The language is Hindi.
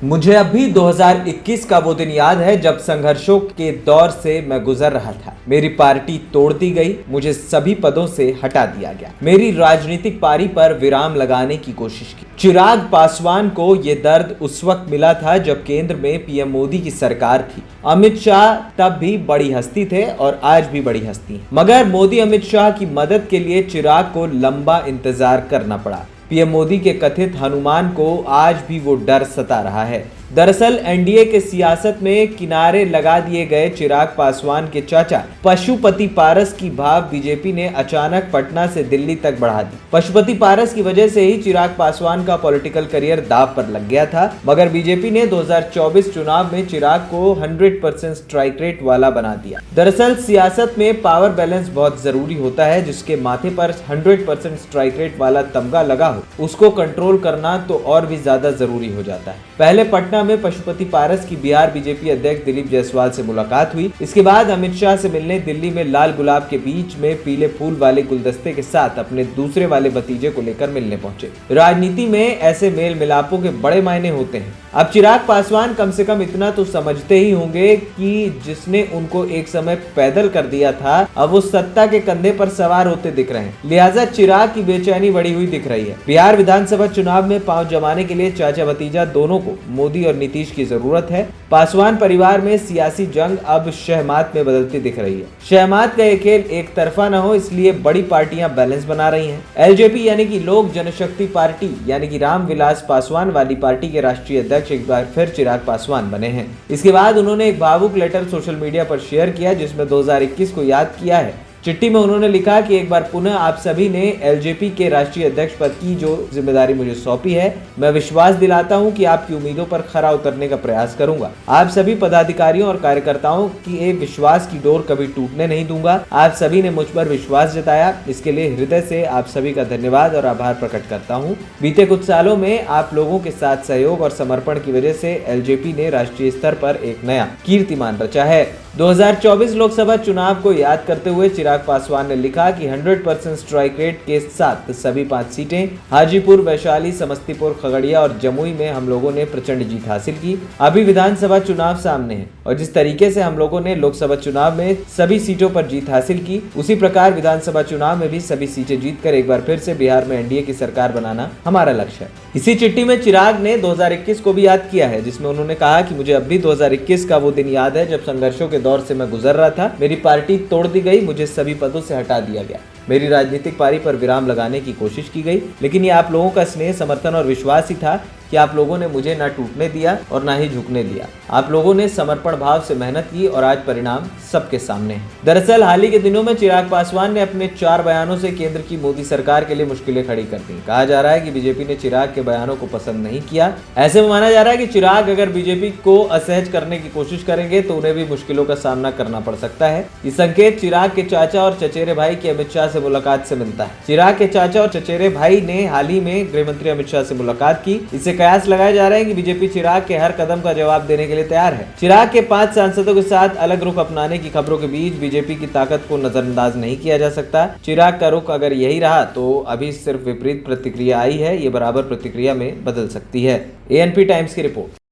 मुझे अब भी 2021 का वो दिन याद है जब संघर्षों के दौर से मैं गुजर रहा था। मेरी पार्टी तोड़ दी गई, मुझे सभी पदों से हटा दिया गया, मेरी राजनीतिक पारी पर विराम लगाने की कोशिश की। चिराग पासवान को ये दर्द उस वक्त मिला था जब केंद्र में पीएम मोदी की सरकार थी। अमित शाह तब भी बड़ी हस्ती थे और आज भी बड़ी हस्ती हैं। मगर मोदी अमित शाह की मदद के लिए चिराग को लंबा इंतजार करना पड़ा। पीएम मोदी के कथित हनुमान को आज भी वो डर सता रहा है। दरअसल एनडीए के सियासत में किनारे लगा दिए गए चिराग पासवान के चाचा पशुपति पारस की भाव बीजेपी ने अचानक पटना से दिल्ली तक बढ़ा दी। पशुपति पारस की वजह से ही चिराग पासवान का पॉलिटिकल करियर दांव पर लग गया था। मगर बीजेपी ने 2024 चुनाव में चिराग को 100% स्ट्राइक रेट वाला बना दिया। दरअसल सियासत में पावर बैलेंस बहुत जरूरी होता है। जिसके माथे पर 100% स्ट्राइक रेट वाला तमगा लगा हो, उसको कंट्रोल करना तो और भी ज्यादा जरूरी हो जाता है। पहले पटना में पशुपति पारस की बिहार बीजेपी अध्यक्ष दिलीप जायसवाल से मुलाकात हुई। इसके बाद अमित शाह से मिलने दिल्ली में लाल गुलाब के बीच में पीले फूल वाले गुलदस्ते के साथ अपने दूसरे वाले भतीजे को लेकर मिलने पहुंचे। राजनीति में ऐसे मेल मिलापों के बड़े मायने होते हैं। अब चिराग पासवान कम से कम इतना तो समझते ही होंगे कि जिसने उनको एक समय पैदल कर दिया था, अब वो सत्ता के कंधे पर सवार होते दिख रहे हैं। लिहाजा चिराग की बेचैनी बढ़ी हुई दिख रही है। बिहार विधानसभा चुनाव में पांव जमाने के लिए चाचा भतीजा दोनों को मोदी और नीतीश की जरूरत है। पासवान परिवार में सियासी जंग अब शहमात में बदलती दिख रही है। शहमात का ये खेल एक तरफा न हो, इसलिए बड़ी पार्टियां बैलेंस बना रही हैं। एलजेपी यानी कि लोक जनशक्ति पार्टी यानी कि रामविलास पासवान वाली पार्टी के राष्ट्रीय अध्यक्ष एक बार फिर चिराग पासवान बने हैं। इसके बाद उन्होंने एक भावुक लेटर सोशल मीडिया पर शेयर किया जिसमें 2021 को याद किया है। चिट्ठी में उन्होंने लिखा कि एक बार पुनः आप सभी ने एलजेपी के राष्ट्रीय अध्यक्ष पद की जो जिम्मेदारी मुझे सौंपी है, मैं विश्वास दिलाता हूं कि आपकी उम्मीदों पर खरा उतरने का प्रयास करूंगा। आप सभी पदाधिकारियों और कार्यकर्ताओं की एक विश्वास की डोर कभी टूटने नहीं दूंगा। आप सभी ने मुझ पर विश्वास जताया, इसके लिए हृदय से आप सभी का धन्यवाद और आभार प्रकट करता हूँ। बीते कुछ सालों में आप लोगों के साथ सहयोग और समर्पण की वजह से एलजेपी ने राष्ट्रीय स्तर पर एक नया कीर्तिमान रचा है। 2024 लोकसभा चुनाव को याद करते हुए चिराग पासवान ने लिखा कि 100% स्ट्राइक रेट के साथ सभी 5 सीटें हाजीपुर, वैशाली, समस्तीपुर, खगड़िया और जमुई में हम लोगों ने प्रचंड जीत हासिल की। अभी विधानसभा चुनाव सामने है और जिस तरीके से हम लोगों ने लोकसभा चुनाव में सभी सीटों पर जीत हासिल की, उसी प्रकार विधानसभा चुनाव में भी सभी सीटें जीतकर एक बार फिर से बिहार में एनडीए की सरकार बनाना हमारा लक्ष्य है। इसी चिट्ठी में चिराग ने 2021 को भी याद किया है जिसमें उन्होंने कहा कि मुझे अब भी 2021 का वो दिन याद है जब संघर्षों के दौर से मैं गुजर रहा था। मेरी पार्टी तोड़ दी गई, मुझे सभी पदों से हटा दिया गया, मेरी राजनीतिक पारी पर विराम लगाने की कोशिश की गई, लेकिन ये आप लोगों का स्नेह, समर्थन और विश्वास ही था कि आप लोगों ने मुझे ना टूटने दिया और ना ही झुकने दिया। आप लोगों ने समर्पण भाव से मेहनत की और आज परिणाम सबके सामने है। दरअसल हाल ही के दिनों में चिराग पासवान ने अपने 4 बयानों से केंद्र की मोदी सरकार के लिए मुश्किलें खड़ी कर दी। कहा जा रहा है कि बीजेपी ने चिराग के बयानों को पसंद नहीं किया। ऐसे में माना जा रहा है कि चिराग अगर बीजेपी को असहज करने की कोशिश करेंगे तो उन्हें भी मुश्किलों का सामना करना पड़ सकता है। ये संकेत चिराग के चाचा और चचेरे भाई के अमित शाह से मुलाकात से मिलता है। चिराग के चाचा और चचेरे भाई ने हाल ही में गृह मंत्री अमित शाह से मुलाकात की। इससे कयास लगाए जा रहे हैं कि बीजेपी चिराग के हर कदम का जवाब देने के लिए तैयार है। चिराग के 5 सांसदों के साथ अलग रुख अपनाने की खबरों के बीच बीजेपी की ताकत को नजरअंदाज नहीं किया जा सकता। चिराग का रुख अगर यही रहा तो अभी सिर्फ विपरीत प्रतिक्रिया आई है, ये बराबर प्रतिक्रिया में बदल सकती है। एएनपी टाइम्स की रिपोर्ट।